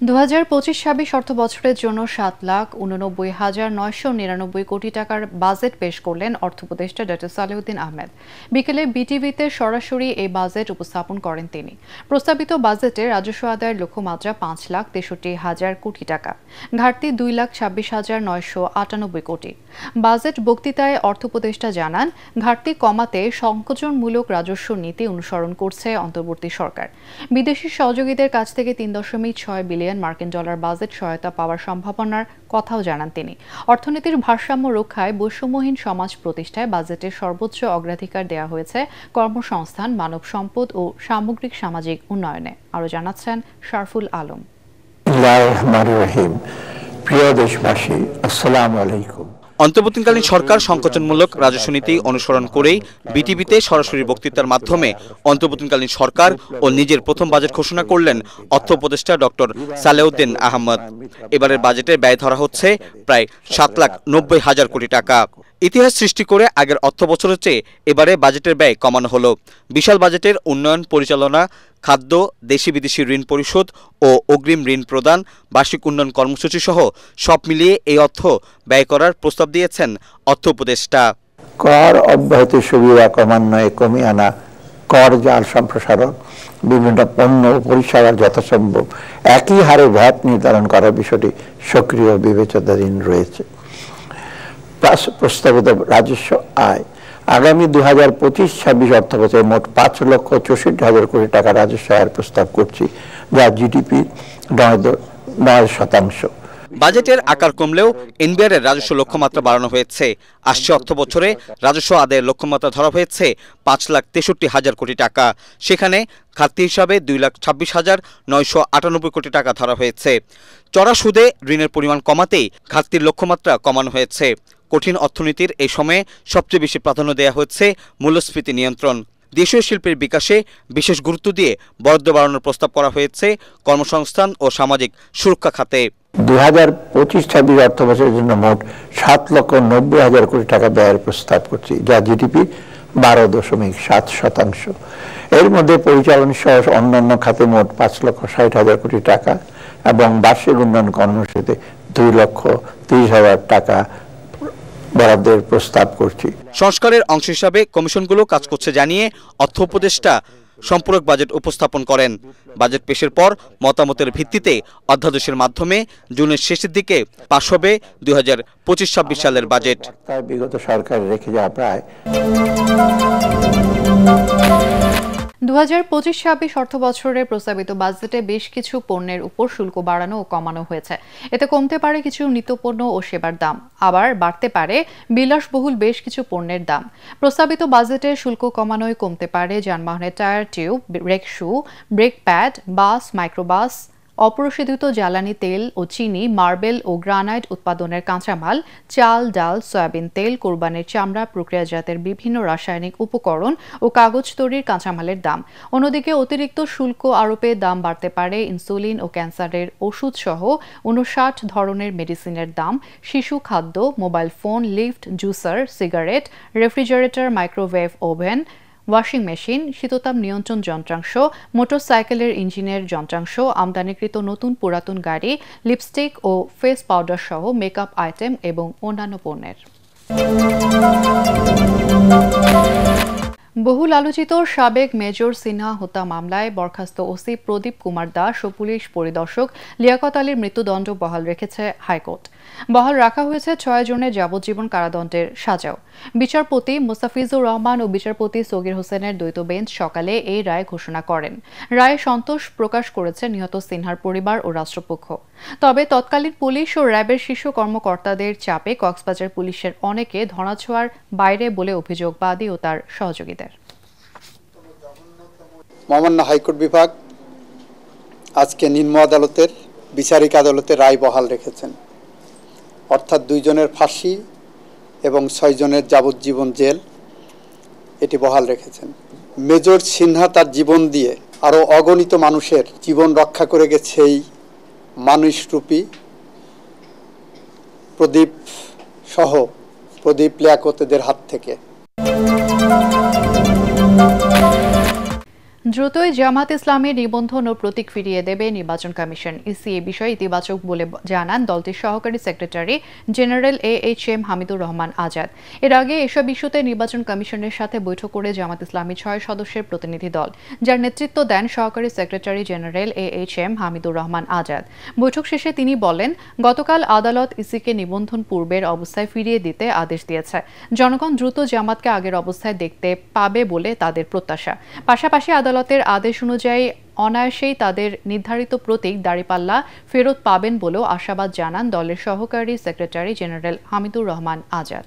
2025-26 অর্থ বছরের জন্য 7,89,999 কোটি টাকার বাজেট পেশ করলেন অর্থ উপদেষ্টা ডক্টর সালেউদ্দিন আহমেদ। বিকেলে বিটিভিতে সরাসরি এই বাজেট উপস্থাপন করেন তিনি। প্রস্তাবিত বাজেটে রাজস্ব আদায়ের লক্ষ্যমাত্রা 5,63,000 কোটি টাকা, ঘাটতি 2,26,998 কোটি। বাজেট বক্তৃতায় অর্থ উপদেষ্টা জানান, ঘাটতি কমাতে সংকোচনমূলক রাজস্ব নীতি অনুসরণ করছে অন্তর্বর্তী সরকার। বিদেশি সহযোগীদের কাছ থেকে 3.6 বিলিয়ন মার্কিন ডলার বাজেট সহায়তা পাওয়ার সম্ভাবনার কথাও জানান তিনি। অর্থনীতির ভারসাম্য রক্ষায় বৈষম্যহীন সমাজ প্রতিষ্ঠায় বাজেটের সর্বোচ্চ অগ্রাধিকার দেওয়া হয়েছে কর্মসংস্থান, মানব সম্পদ ও সামগ্রিক সামাজিক উন্নয়নে। আরও জানাচ্ছেন শারফুল আলম। প্রিয় দেশবাসী, আসসালামু আলাইকুম। অন্তর্বর্তীকালীন সরকার সংকোচনমূলক রাজস্ব নীতি অনুসরণ করেই বিটিভিতে সরাসরি বক্তৃতার মাধ্যমে অন্তর্বর্তীকালীন সরকার ও নিজের প্রথম বাজেট ঘোষণা করলেন অর্থ উপদেষ্টা ডক্টর সালেউদ্দিন আহমেদ। এবারের বাজেটে ব্যয় ধরা হচ্ছে প্রায় 7,90,000 কোটি টাকা। ইতিহাস সৃষ্টি করে আগের অর্থ বছরের চেয়ে এবারে বাজেটের ব্যয় কমানো হলো। বিশাল বাজেটের উন্নয়ন পরিচালনা, খাদ্য, দেশি বিদেশি ঋণ পরিশোধ ও অগ্রিম ঋণ প্রদান, বার্ষিক উন্নয়ন কর্মসূচি সহ সব মিলিয়ে এই অর্থ ব্যয় করার প্রস্তাব দিয়েছেন অর্থ উপদেষ্টা। কর অব্যাহতি সুবিধা ক্রমান্বয়ে কমিয়ে আনা, কর জাল সম্প্রসারণ, বিভিন্ন পণ্য ও পরিষেবার যথাসম্ভব একই হারে ভ্যাট নির্ধারণ করার বিষয়টি সক্রিয় বিবেচনাধীন রয়েছে। প্রস্তাবিত রাজস্ব আয় আগামী 2025-26 অর্থবছরে মোট 5,64,000 কোটি টাকা রাজস্ব আয়ের প্রস্তাব করছি, যা জিডিপি 9%। বাজেটের আকার কমলেও এনবিআর এর রাজস্ব লক্ষ্যমাত্রা বাড়ানো হয়েছে। আসছে অর্থ বছরে রাজস্ব আদায়ের লক্ষ্যমাত্রা ধরা হয়েছে 5,63,000 কোটি টাকা। সেখানে ঘাটতি হিসাবে 2,26,998 কোটি টাকা ধরা হয়েছে। চড়া সুদে ঋণের পরিমাণ কমাতেই ঘাটতির লক্ষ্যমাত্রা কমানো হয়েছে। কঠিন অর্থনীতির এই সময়ে সবচেয়ে বেশি প্রাধান্য দেওয়া হচ্ছে মূল্যস্ফীতি নিয়ন্ত্রণ। দেশীয় শিল্পের বিকাশে বিশেষ গুরুত্ব দিয়ে বরাদ্দ বাড়ানোর প্রস্তাব করা হয়েছে কর্মসংস্থান ও সামাজিক সুরক্ষা খাতে। 2025-26 অর্থ বছরের জন্য মোট 7,90,000 কোটি টাকা ব্যয়ের প্রস্তাব করছি, যা জিডিপি 12.7%। এর মধ্যে পরিচালন সহ অন্যান্য খাতে মোট 5,60,000 কোটি টাকা এবং বার্ষিক উন্নয়ন কর্মসূচিতে 2,30,000 টাকা বরাদ্দের প্রস্তাব করছি। সংস্কারের অংশ হিসাবে কমিশনগুলো কাজ করছে জানিয়ে অর্থ উপদেষ্টা সম্পূরক বাজেট উপস্থাপন করেন। বাজেট পেশের পর মতামতের ভিত্তিতে অধ্যাদেশের মাধ্যমে জুনের শেষের দিকে পাশ হবে 2025-26 সালের বাজেট। বিগত সরকার রেখে যাওয়া প্রায় 2025-26 অর্থ বছরের প্রস্তাবিত বাজেটে বেশ কিছু পণ্যের উপর শুল্ক বাড়ানো ও কমানো হয়েছে। এতে কমতে পারে কিছু নিত্যপণ্য ও সেবার দাম, আবার বাড়তে পারে বিলাসবহুল বেশ কিছু পণ্যের দাম। প্রস্তাবিত বাজেটে শুল্ক কমানোয় কমতে পারে যানবাহনের tyre tube, brake shoe, brake pad, bus, microbus, অপরিশোধিত জ্বালানি তেল ও চিনি, মার্বেল ও গ্রানাইট উৎপাদনের কাঁচামাল, চাল, ডাল, সয়াবিন তেল, কোরবানির চামড়া, প্রক্রিয়াজাতের বিভিন্ন রাসায়নিক উপকরণ ও কাগজ তৈরির কাঁচামালের দাম। অন্যদিকে অতিরিক্ত শুল্ক আরোপে দাম বাড়তে পারে ইনসুলিন ও ক্যান্সারের ওষুধ সহ 59 ধরনের মেডিসিনের দাম, শিশু খাদ্য, mobile phone, lift, juicer, cigarette, refrigerator, microwave oven, washing machine, শীততাপ নিয়ন্ত্রণ যন্ত্রাংশ, মোটরসাইকেলের ইঞ্জিনের যন্ত্রাংশ, আমদানিকৃত নতুন পুরাতন গাড়ি, লিপস্টিক ও ফেস পাউডার সহ মেকআপ আইটেম এবং অন্যান্য পণ্যের। বহুল আলোচিত সাবেক মেজর সিনহা হত্যা মামলায় বরখাস্ত ওসি প্রদীপ কুমার দাস ও পুলিশ পরিদর্শক লিয়াকত আলীর মৃত্যুদণ্ড বহাল রেখেছে হাইকোর্ট। বহাল রাখা হয়েছে 6 জনের যাবজ্জীবন কারাদণ্ডের সাজাও। বিচারপতি মোস্তাফিজুর রহমান ও বিচারপতি সগির হোসেনের দ্বৈত বেঞ্চ সকালে এই রায় ঘোষণা করেন। রায়ে সন্তোষ প্রকাশ করেছে নিহত সিনহার পরিবার ও রাষ্ট্রপক্ষ। তবে তৎকালীন পুলিশ ও র্যাবের শীর্ষ কর্মকর্তাদের চাপে কক্সবাজার পুলিশের অনেকে ধরাছোঁয়ার বাইরে বলে অভিযোগ বাদী ও তার সহযোগীদের। মহামান্য হাইকোর্ট বিভাগ আজকে নিম্ন আদালতের বিচারিক আদালতের রায় বহাল রেখেছেন, অর্থাৎ 2 জনের ফাঁসি এবং 6 জনের যাবজ্জীবন জেল এটি বহাল রেখেছেন। মেজর সিনহা তার জীবন দিয়ে আরও অগণিত মানুষের জীবন রক্ষা করে গেছে এই মানুষরূপী প্রদীপ সহ প্রদীপ লিয়াকতদের হাত থেকে। দ্রুতই জামাত ইসলামের নিবন্ধন ও প্রতীক ফিরিয়ে দেবে নির্বাচন কমিশন। ইসি এ বিষয়ে ইতিবাচক বলে জানান দলটির সহকারী secretary general AHM Hamidur Rahman Azad. এর আগে এসব ইস্যুতে নির্বাচন কমিশনের সাথে বৈঠক করে জামাত ইসলামী 6 সদস্যের প্রতিনিধি দল, যার নেতৃত্ব দেন সহকারী secretary general AHM Hamidur Rahman Azad. বৈঠক শেষে তিনি বলেন, গতকাল আদালত ইসিকে নিবন্ধন পূর্বের অবস্থায় ফিরিয়ে দিতে আদেশ দিয়েছে। জনগণ দ্রুত জামাতকে আগের অবস্থায় দেখতে পাবে বলে তাদের প্রত্যাশা। পাশাপাশি আদালতের আদেশ অনুযায়ী অনায়াসেই তাদের নির্ধারিত প্রতীক দাঁড়িপাল্লা ফেরত পাবেন বলেও আশাবাদ জানান দলের সহকারী সেক্রেটারি জেনারেল হামিদুর রহমান আজাদ।